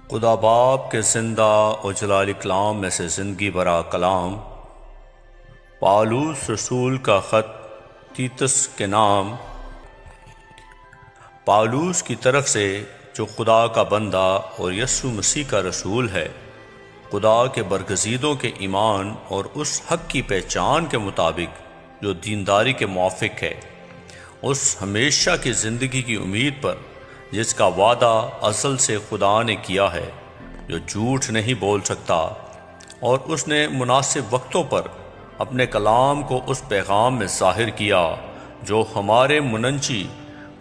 خدا باپ کے زندہ و جلال کلام میں سے زندگی بھرا کلام، پالوس رسول کا خط تیتس کے نام، پالوس کی طرف سے جو خدا کا بندہ اور یسوع مسیح کا رسول ہے، خدا کے برگزیدوں کے ایمان اور اس حق کی پہچان کے مطابق جو دینداری کے موافق ہے، اس ہمیشہ کی زندگی کی امید پر جس کا وعدہ ازل سے خدا نے کیا ہے، جو جھوٹ نہیں بول سکتا، اور اس نے مناسب وقتوں پر اپنے کلام کو اس پیغام میں ظاہر کیا جو ہمارے منجی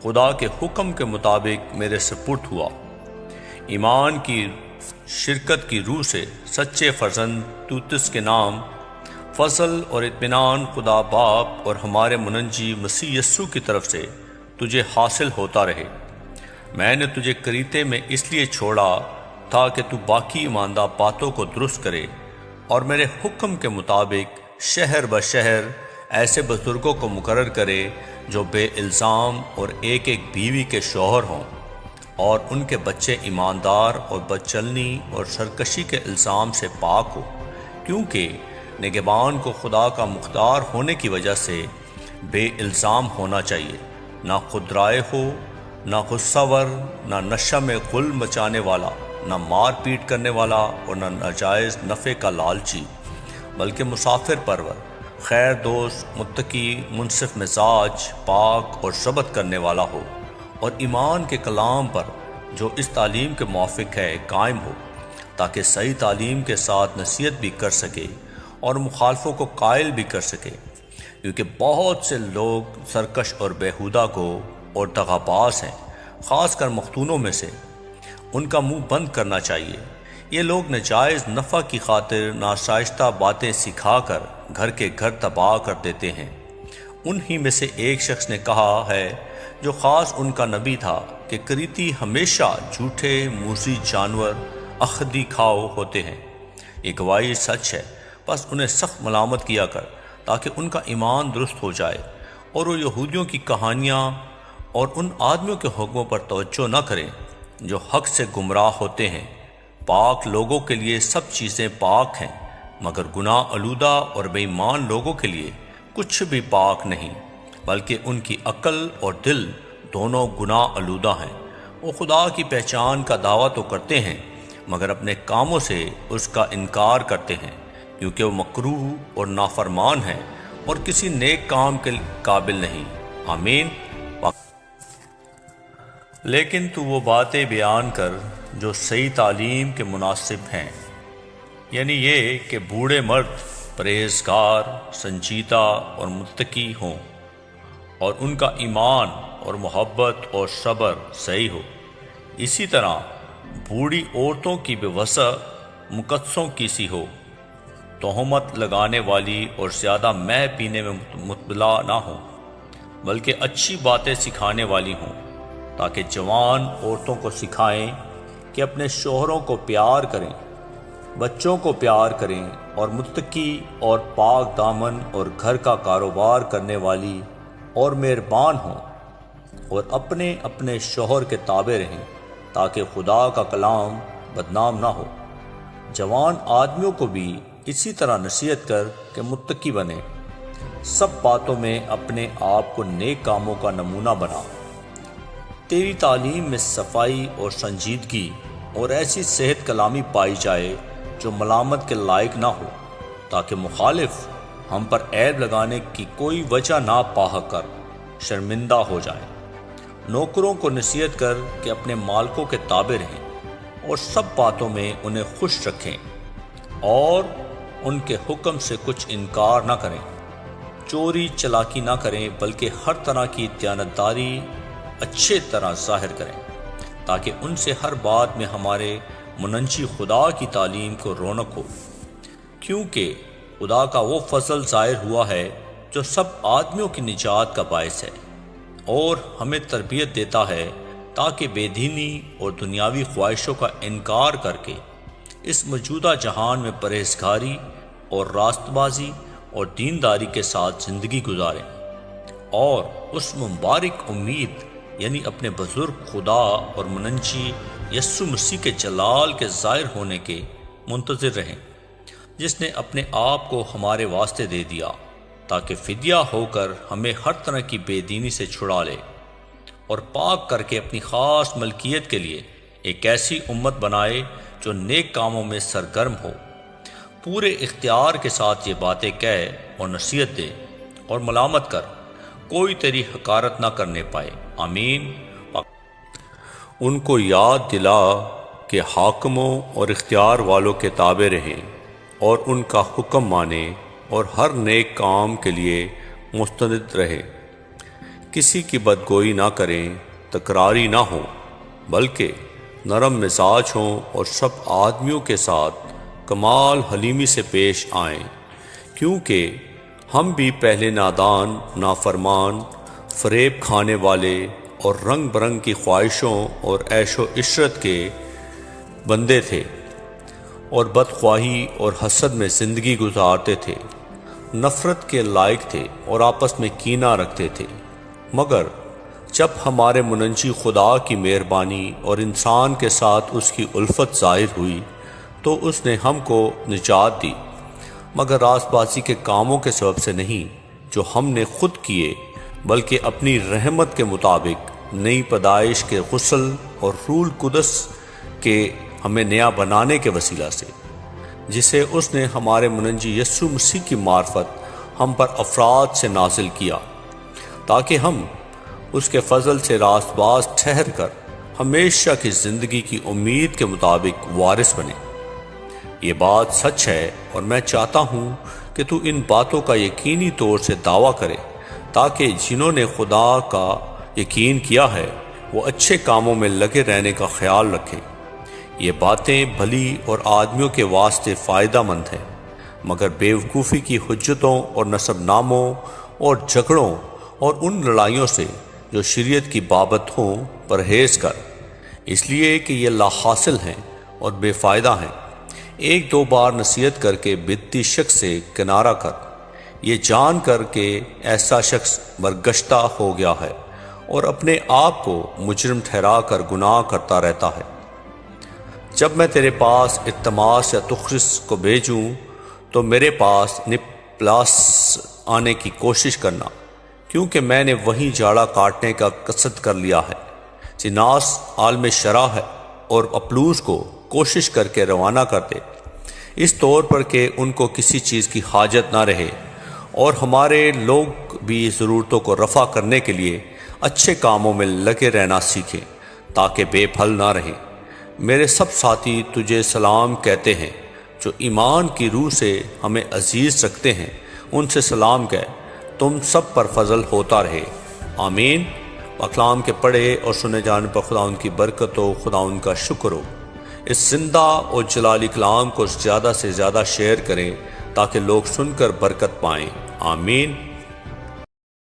خدا کے حکم کے مطابق میرے سپرد ہوا، ایمان کی شرکت کی روح سے سچے فرزند تیتس کے نام، فضل اور اطمینان خدا باپ اور ہمارے منجی مسیح یسوع کی طرف سے تجھے حاصل ہوتا رہے۔ میں نے تجھے کریتے میں اس لیے چھوڑا تاکہ تو باقی ایماندہ باتوں کو درست کرے اور میرے حکم کے مطابق شہر بشہر ایسے بزرگوں کو مقرر کرے جو بے الزام اور ایک ایک بیوی کے شوہر ہوں، اور ان کے بچے ایماندار اور بدچلنی اور سرکشی کے الزام سے پاک ہو، کیونکہ نگہبان کو خدا کا مختار ہونے کی وجہ سے بے الزام ہونا چاہیے، نہ خود رائے ہو، نہ غصہ ور، نہ نشہ میں غل مچانے والا، نہ مار پیٹ کرنے والا اور نہ ناجائز نفع کا لالچی، بلکہ مسافر پرور، خیر دوست، متقی، منصف مزاج، پاک اور شبت کرنے والا ہو، اور ایمان کے کلام پر جو اس تعلیم کے موافق ہے قائم ہو، تاکہ صحیح تعلیم کے ساتھ نصیحت بھی کر سکے اور مخالفوں کو قائل بھی کر سکے، کیونکہ بہت سے لوگ سرکش اور بیہودہ کو اور دغاباز ہیں، خاص کر مختونوں میں سے۔ ان کا منہ بند کرنا چاہیے۔ یہ لوگ ناجائز نفع کی خاطر ناشائستہ باتیں سکھا کر گھر کے گھر تباہ کر دیتے ہیں۔ انہی میں سے ایک شخص نے کہا ہے جو خاص ان کا نبی تھا کہ کریتی ہمیشہ جھوٹے موذی جانور اخدی کھاؤ ہوتے ہیں۔ یہ گواہی سچ ہے، بس انہیں سخت ملامت کیا کر تاکہ ان کا ایمان درست ہو جائے، اور وہ یہودیوں کی کہانیاں اور ان آدمیوں کے حکموں پر توجہ نہ کریں جو حق سے گمراہ ہوتے ہیں۔ پاک لوگوں کے لیے سب چیزیں پاک ہیں، مگر گناہ آلودہ اور بے ایمان لوگوں کے لیے کچھ بھی پاک نہیں، بلکہ ان کی عقل اور دل دونوں گناہ آلودہ ہیں۔ وہ خدا کی پہچان کا دعویٰ تو کرتے ہیں، مگر اپنے کاموں سے اس کا انکار کرتے ہیں، کیونکہ وہ مکروہ اور نافرمان ہیں اور کسی نیک کام کے قابل نہیں۔ آمین۔ لیکن تو وہ باتیں بیان کر جو صحیح تعلیم کے مناسب ہیں، یعنی یہ کہ بوڑھے مرد پرہیزگار، سنجیدہ اور متقی ہوں، اور ان کا ایمان اور محبت اور صبر صحیح ہو۔ اسی طرح بوڑھی عورتوں کی بے وسع مقدسوں کی سی ہو، تہمت لگانے والی اور زیادہ مہ پینے میں مطلع نہ ہوں، بلکہ اچھی باتیں سکھانے والی ہوں، تاکہ جوان عورتوں کو سکھائیں کہ اپنے شوہروں کو پیار کریں، بچوں کو پیار کریں، اور متقی اور پاک دامن اور گھر کا کاروبار کرنے والی اور مہربان ہوں، اور اپنے اپنے شوہر کے تابع رہیں، تاکہ خدا کا کلام بدنام نہ ہو۔ جوان آدمیوں کو بھی اسی طرح نصیحت کر کہ متقی بنے، سب باتوں میں اپنے آپ کو نیک کاموں کا نمونہ بنا۔ تیری تعلیم میں صفائی اور سنجیدگی اور ایسی صحت کلامی پائی جائے جو ملامت کے لائق نہ ہو، تاکہ مخالف ہم پر عیب لگانے کی کوئی وجہ نہ پا کر شرمندہ ہو جائیں۔ نوکروں کو نصیحت کر کہ اپنے مالکوں کے تابع رہیں، اور سب باتوں میں انہیں خوش رکھیں، اور ان کے حکم سے کچھ انکار نہ کریں۔ چوری چلاکی نہ کریں، بلکہ ہر طرح کی دیانتداری اچھے طرح ظاہر کریں، تاکہ ان سے ہر بات میں ہمارے منجی خدا کی تعلیم کو رونق ہو، کیونکہ خدا کا وہ فضل ظاہر ہوا ہے جو سب آدمیوں کی نجات کا باعث ہے، اور ہمیں تربیت دیتا ہے تاکہ بے دینی اور دنیاوی خواہشوں کا انکار کر کے اس موجودہ جہان میں پرہیزگاری اور راست بازی اور دینداری کے ساتھ زندگی گزاریں، اور اس مبارک امید یعنی اپنے بزرگ خدا اور منجی یسوع مسیح کے جلال کے ظاہر ہونے کے منتظر رہیں، جس نے اپنے آپ کو ہمارے واسطے دے دیا تاکہ فدیہ ہو کر ہمیں ہر طرح کی بے دینی سے چھڑا لے اور پاک کر کے اپنی خاص ملکیت کے لیے ایک ایسی امت بنائے جو نیک کاموں میں سرگرم ہو۔ پورے اختیار کے ساتھ یہ باتیں کہہ اور نصیحت دے اور ملامت کر، کوئی تیری حقارت نہ کرنے پائے۔ آمین۔ ان کو یاد دلا کہ حاکموں اور اختیار والوں کے تابع رہیں اور ان کا حکم مانیں اور ہر نیک کام کے لیے مستند رہیں، کسی کی بدگوئی نہ کریں، تکراری نہ ہوں، بلکہ نرم مزاج ہوں اور سب آدمیوں کے ساتھ کمال حلیمی سے پیش آئیں، کیونکہ ہم بھی پہلے نادان، نافرمان، فریب کھانے والے اور رنگ برنگ کی خواہشوں اور عیش و عشرت کے بندے تھے اور بدخواہی اور حسد میں زندگی گزارتے تھے، نفرت کے لائق تھے اور آپس میں کینہ رکھتے تھے۔ مگر جب ہمارے منجی خدا کی مہربانی اور انسان کے ساتھ اس کی الفت ظاہر ہوئی تو اس نے ہم کو نجات دی، مگر راست بازی کے کاموں کے سبب سے نہیں جو ہم نے خود کیے، بلکہ اپنی رحمت کے مطابق نئی پیدائش کے غسل اور روح القدس کے ہمیں نیا بنانے کے وسیلہ سے، جسے اس نے ہمارے منجی یسوع مسیح کی معرفت ہم پر افراد سے نازل کیا، تاکہ ہم اس کے فضل سے راست باز ٹھہر کر ہمیشہ کی زندگی کی امید کے مطابق وارث بنے۔ یہ بات سچ ہے اور میں چاہتا ہوں کہ تو ان باتوں کا یقینی طور سے دعویٰ کرے، تاکہ جنہوں نے خدا کا یقین کیا ہے وہ اچھے کاموں میں لگے رہنے کا خیال رکھیں۔ یہ باتیں بھلی اور آدمیوں کے واسطے فائدہ مند ہیں، مگر بیوقوفی کی حجتوں اور نسب ناموں اور جھگڑوں اور ان لڑائیوں سے جو شریعت کی بابت ہوں پرہیز کر، اس لیے کہ یہ لا حاصل ہیں اور بے فائدہ ہیں۔ ایک دو بار نصیحت کر کے بدتی شخص سے کنارہ کر، یہ جان کر کہ ایسا شخص برگشتہ ہو گیا ہے اور اپنے آپ کو مجرم ٹھہرا کر گناہ کرتا رہتا ہے۔ جب میں تیرے پاس ارتماس یا تخرس کو بھیجوں تو میرے پاس نپلاس آنے کی کوشش کرنا، کیونکہ میں نے وہیں جاڑا کاٹنے کا قصد کر لیا ہے۔ سیناس عالم شرح ہے اور اپلوس کو کوشش کر کے روانہ کر دے، اس طور پر کہ ان کو کسی چیز کی حاجت نہ رہے، اور ہمارے لوگ بھی ضرورتوں کو رفع کرنے کے لیے اچھے کاموں میں لگے رہنا سیکھیں، تاکہ بے پھل نہ رہیں۔ میرے سب ساتھی تجھے سلام کہتے ہیں جو ایمان کی روح سے ہمیں عزیز رکھتے ہیں، ان سے سلام کہہ۔ تم سب پر فضل ہوتا رہے۔ آمین۔ اکلام کے پڑھے اور سنے جانے پر خدا ان کی برکت ہو، خدا ان کا شکر ہو۔ اس زندہ اور جلالی کلام کو زیادہ سے زیادہ شیئر کریں تاکہ لوگ سن کر برکت پائیں۔ آمین۔